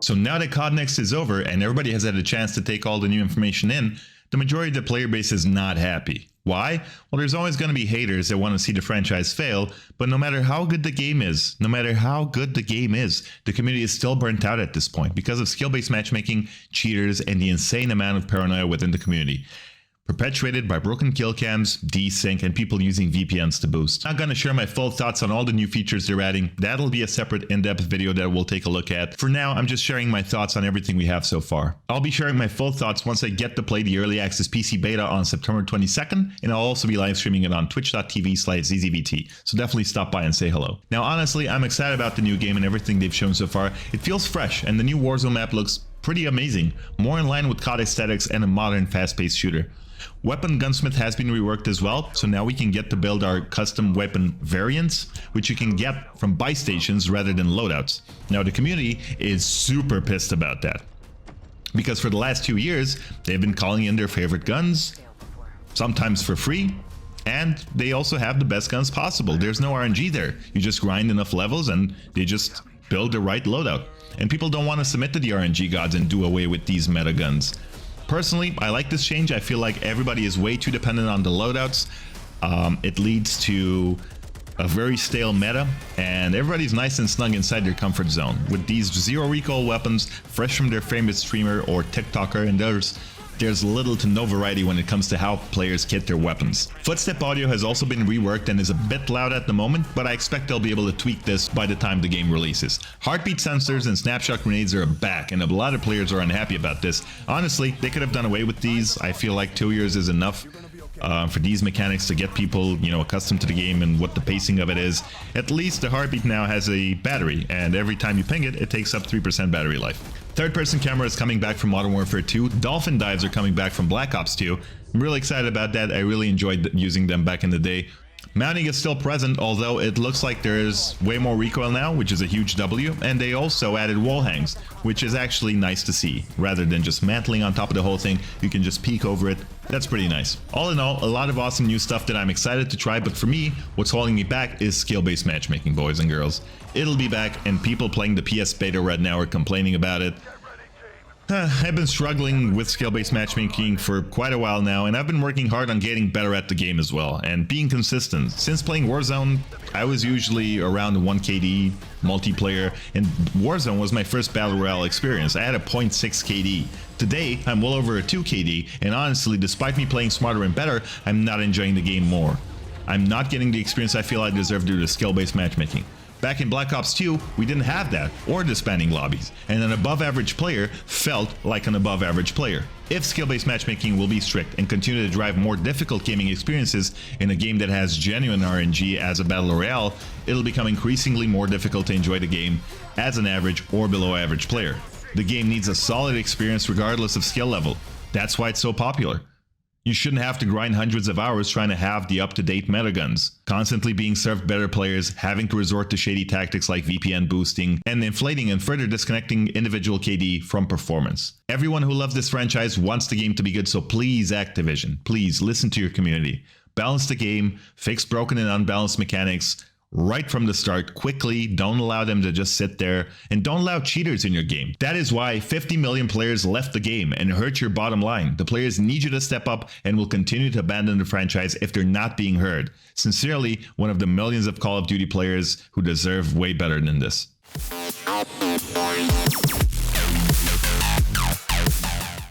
So now that COD Next is over and everybody has had a chance to take all the new information in, the majority of the player base is not happy. Why? Well, there's always going to be haters that want to see the franchise fail, but no matter how good the game is, the community is still burnt out at this point because of skill-based matchmaking, cheaters, and the insane amount of paranoia within the community, perpetuated by broken kill cams, desync, and people using VPNs to boost. I'm not going to share my full thoughts on all the new features they're adding. That'll be a separate in-depth video that we'll take a look at. For now, I'm just sharing my thoughts on everything we have so far. I'll be sharing my full thoughts once I get to play the early access PC beta on September 22nd, and I'll also be live streaming it on twitch.tv/zzvt, so definitely stop by and say hello. Now, honestly, I'm excited about the new game and everything they've shown so far. It feels fresh, and the new Warzone map looks pretty amazing, more in line with COD aesthetics and a modern fast-paced shooter. Weapon Gunsmith has been reworked as well, so now we can get to build our custom weapon variants, which you can get from buy stations rather than loadouts. Now the community is super pissed about that, because for the last 2 years, they've been calling in their favorite guns, sometimes for free, and they also have the best guns possible. There's no RNG there. You just grind enough levels and they just build the right loadout. And people don't want to submit to the RNG gods and do away with these meta guns. Personally, I like this change. I feel like everybody is way too dependent on the loadouts. It leads to a very stale meta, and everybody's nice and snug inside their comfort zone with these zero recoil weapons fresh from their famous streamer or TikToker, and there's little to no variety when it comes to how players kit their weapons. Footstep audio has also been reworked and is a bit loud at the moment, but I expect they'll be able to tweak this by the time the game releases. Heartbeat sensors and snapshot grenades are back, and a lot of players are unhappy about this. Honestly, they could have done away with these. I feel like 2 years is enough for these mechanics to get people, accustomed to the game and what the pacing of it is. At least the Heartbeat now has a battery, and every time you ping it, it takes up 3% battery life. Third-person camera is coming back from Modern Warfare 2. Dolphin dives are coming back from Black Ops 2. I'm really excited about that. I really enjoyed using them back in the day. Mounting is still present, although it looks like there's way more recoil now, which is a huge W, and they also added wall hangs, which is actually nice to see. Rather than just mantling on top of the whole thing, you can just peek over it. That's pretty nice. All in all, a lot of awesome new stuff that I'm excited to try, but for me, what's holding me back is skill-based matchmaking, boys and girls. It'll be back, and people playing the PS beta right now are complaining about it. I've been struggling with skill-based matchmaking for quite a while now, and I've been working hard on getting better at the game as well, and being consistent. Since playing Warzone, I was usually around 1 KD multiplayer, and Warzone was my first Battle Royale experience. I had a 0.6 KD. Today, I'm well over a 2 KD, and honestly, despite me playing smarter and better, I'm not enjoying the game more. I'm not getting the experience I feel I deserve due to skill-based matchmaking. Back in Black Ops 2, we didn't have that, or disbanding lobbies, and an above-average player felt like an above-average player. If skill-based matchmaking will be strict and continue to drive more difficult gaming experiences in a game that has genuine RNG as a Battle Royale, it'll become increasingly more difficult to enjoy the game as an average or below-average player. The game needs a solid experience regardless of skill level. That's why it's so popular. You shouldn't have to grind hundreds of hours trying to have the up-to-date meta guns, constantly being served better players, having to resort to shady tactics like VPN boosting, and inflating and further disconnecting individual KD from performance. Everyone who loves this franchise wants the game to be good, so please, Activision, please listen to your community. Balance the game, fix broken and unbalanced mechanics, right from the start, quickly. Don't allow them to just sit there, and don't allow cheaters in your game. That is why 50 million players left the game and hurt your bottom line. The players need you to step up and will continue to abandon the franchise if they're not being heard. Sincerely, one of the millions of Call of Duty players who deserve way better than this.